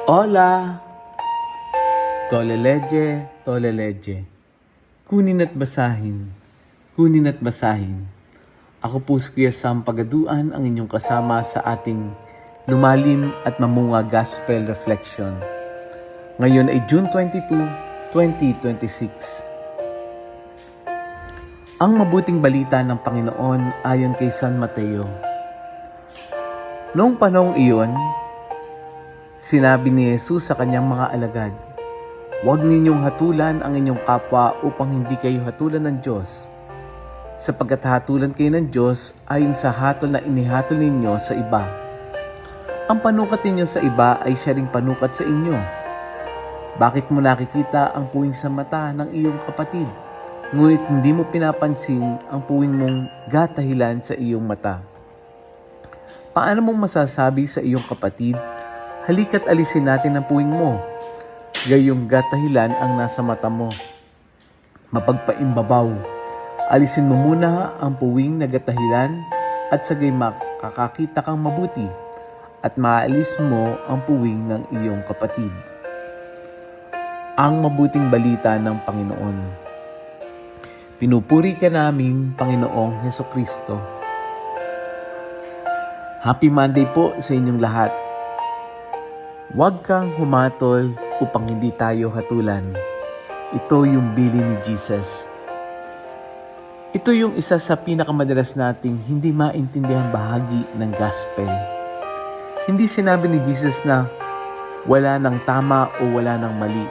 Hola! Toleleje, toleleje. Kunin at basahin. Kunin at basahin. Ako po si Kuya Sam Pagaduan, ang inyong kasama sa ating lumalim at mamunga Gospel Reflection. Ngayon ay June 22, 2026. Ang mabuting balita ng Panginoon ayon kay San Mateo. Noong panahong iyon, sinabi ni Jesus sa kanyang mga alagad, "Huwag ninyong hatulan ang inyong kapwa upang hindi kayo hatulan ng Diyos. Sapagkat hatulan kayo ng Diyos ayon sa hatol na inihatol ninyo sa iba. Ang panukat ninyo sa iba ay siya ring panukat sa inyo. Bakit mo nakikita ang puwing sa mata ng iyong kapatid, ngunit hindi mo pinapansin ang puwing mong gatahilan sa iyong mata? Paano mong masasabi sa iyong kapatid, halika't alisin natin ang puwing mo, gayong gatahilan ang nasa mata mo? Mapagpaimbabaw, alisin mo muna ang puwing na gatahilan at sagay makakakita kang mabuti at maalis mo ang puwing ng iyong kapatid." Ang mabuting balita ng Panginoon. Pinupuri ka namin, Panginoong Hesukristo. Happy Monday po sa inyong lahat. Huwag kang humatol upang hindi tayo hatulan. Ito yung bilin ni Jesus. Ito yung isa sa pinakamadalas nating hindi maintindihan bahagi ng gospel. Hindi sinabi ni Jesus na wala ng tama o wala ng mali.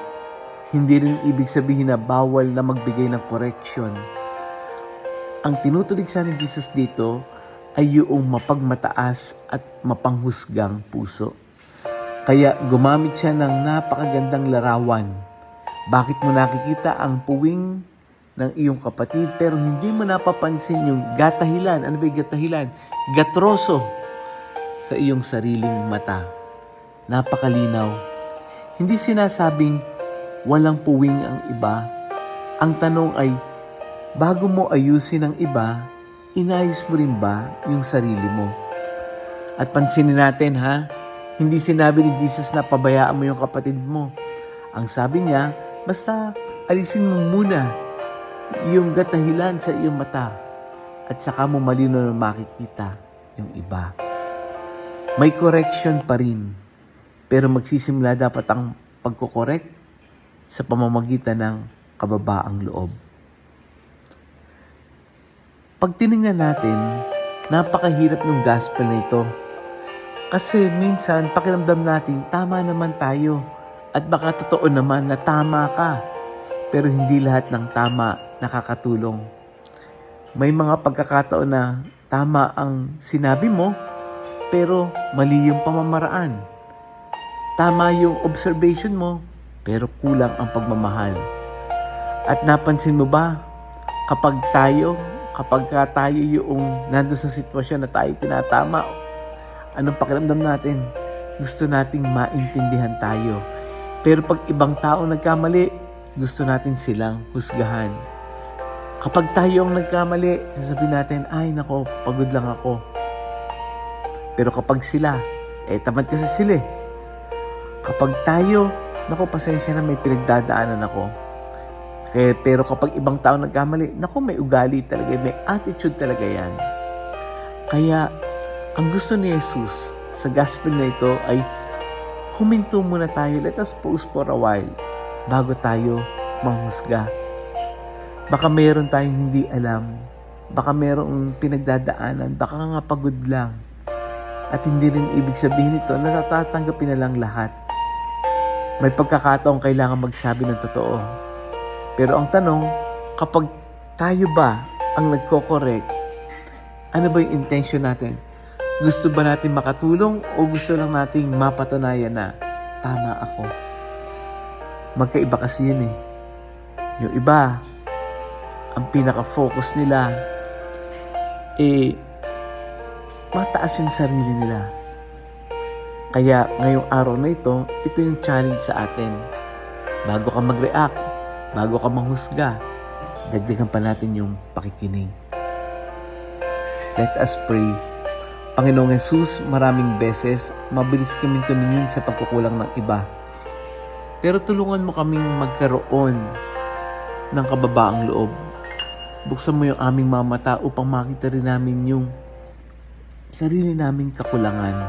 Hindi rin ibig sabihin na bawal na magbigay ng correction. Ang tinutulig sa ni Jesus dito ay yung mapagmataas at mapanghusgang puso. Kaya gumamit siya ng napakagandang larawan. Bakit mo nakikita ang puwing ng iyong kapatid pero hindi mo napapansin yung gatahilan? Ano ba yung gatahilan? Gatroso sa iyong sariling mata. Napakalinaw. Hindi sinasabing walang puwing ang iba. Ang tanong ay, bago mo ayusin ang iba, inayos mo rin ba yung sarili mo? At pansinin natin hindi sinabi ni Jesus na pabayaan mo yung kapatid mo. Ang sabi niya, basta alisin mo muna yung gatahilan sa iyong mata at saka mo malinaw na makikita yung iba. May correction pa rin, pero magsisimula dapat ang pagkokorek sa pamamagitan ng kababaang loob. Pag tinignan natin, napakahirap ng gospel na ito. Kasi minsan, pakiramdam natin, tama naman tayo. At baka totoo naman na tama ka. Pero hindi lahat ng tama nakakatulong. May mga pagkakataon na tama ang sinabi mo, pero mali yung pamamaraan. Tama yung observation mo, pero kulang ang pagmamahal. At napansin mo ba, kapag tayo yung nandun sa sitwasyon na tayo tinatama, anong pakiramdam natin? Gusto nating maintindihan tayo. Pero pag ibang tao nagkamali, gusto natin silang husgahan. Kapag tayo ang nagkamali, sasabihin natin, ay nako, pagod lang ako. Pero kapag sila, tamad kasi sila eh. Kapag tayo, nako, pasensya na, may pinagdadaanan ako. Pero kapag ibang tao nagkamali, nako, may ugali talaga, may attitude talaga yan. Kaya, ang gusto ni Jesus sa gospel na ito ay huminto muna tayo. Let us pause for a while bago tayo manghusga. Baka mayroon tayong hindi alam. Baka mayroong pinagdadaanan. Baka nga pagod lang. At hindi rin ibig sabihin ito na natatanggapin na lang lahat. May pagkakataong kailangan magsabi ng totoo. Pero ang tanong, kapag tayo ba ang nagko-correct, ano ba yung intention natin? Gusto ba natin makatulong o gusto lang nating mapatunayan na tama ako? Magkaiba kasi yun eh. Yung iba, ang pinaka-focus nila mataas yung sarili nila. Kaya ngayong araw na ito yung challenge sa atin. Bago ka mag-react, bago ka manghusga, dagdagan pa natin yung pakikinig. Let us pray. Panginoong Jesus, maraming beses, mabilis kaming tumingin sa pagkukulang ng iba. Pero tulungan mo kaming magkaroon ng kababaang loob. Buksan mo yung aming mga mata upang makita rin namin yung sarili naming kakulangan.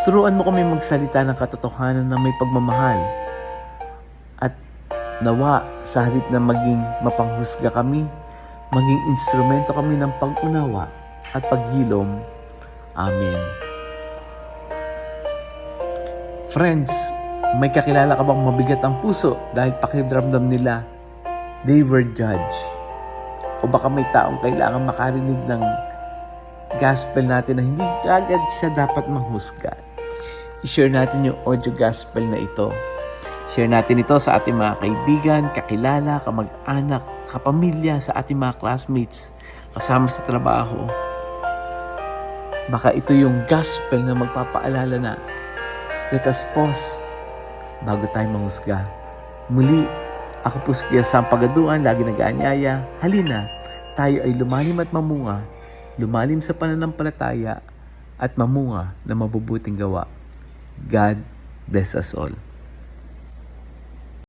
Turuan mo kami magsalita ng katotohanan na may pagmamahal. At nawa, sa halip na maging mapanghusga kami, maging instrumento kami ng pag-unawa at paghilom. Amen. Friends, may kakilala ka bang mabigat ang puso dahil pakiramdam nila they were judged? O baka may taong kailangan makarinig ng gospel natin na hindi agad siya dapat manghusga? I-share natin yung audio gospel na ito. Share natin ito sa ating mga kaibigan, kakilala, kamag-anak, kapamilya, sa ating mga classmates, kasama sa trabaho. Baka ito yung gospel na magpapaalala na let us pause bago tayo manghusga. Muli, ako po si Kuya Sam Pagaduan, lagi nag-aanyaya. Halina, tayo ay lumalim at mamunga, lumalim sa pananampalataya at mamunga na mabubuting gawa. God bless us all.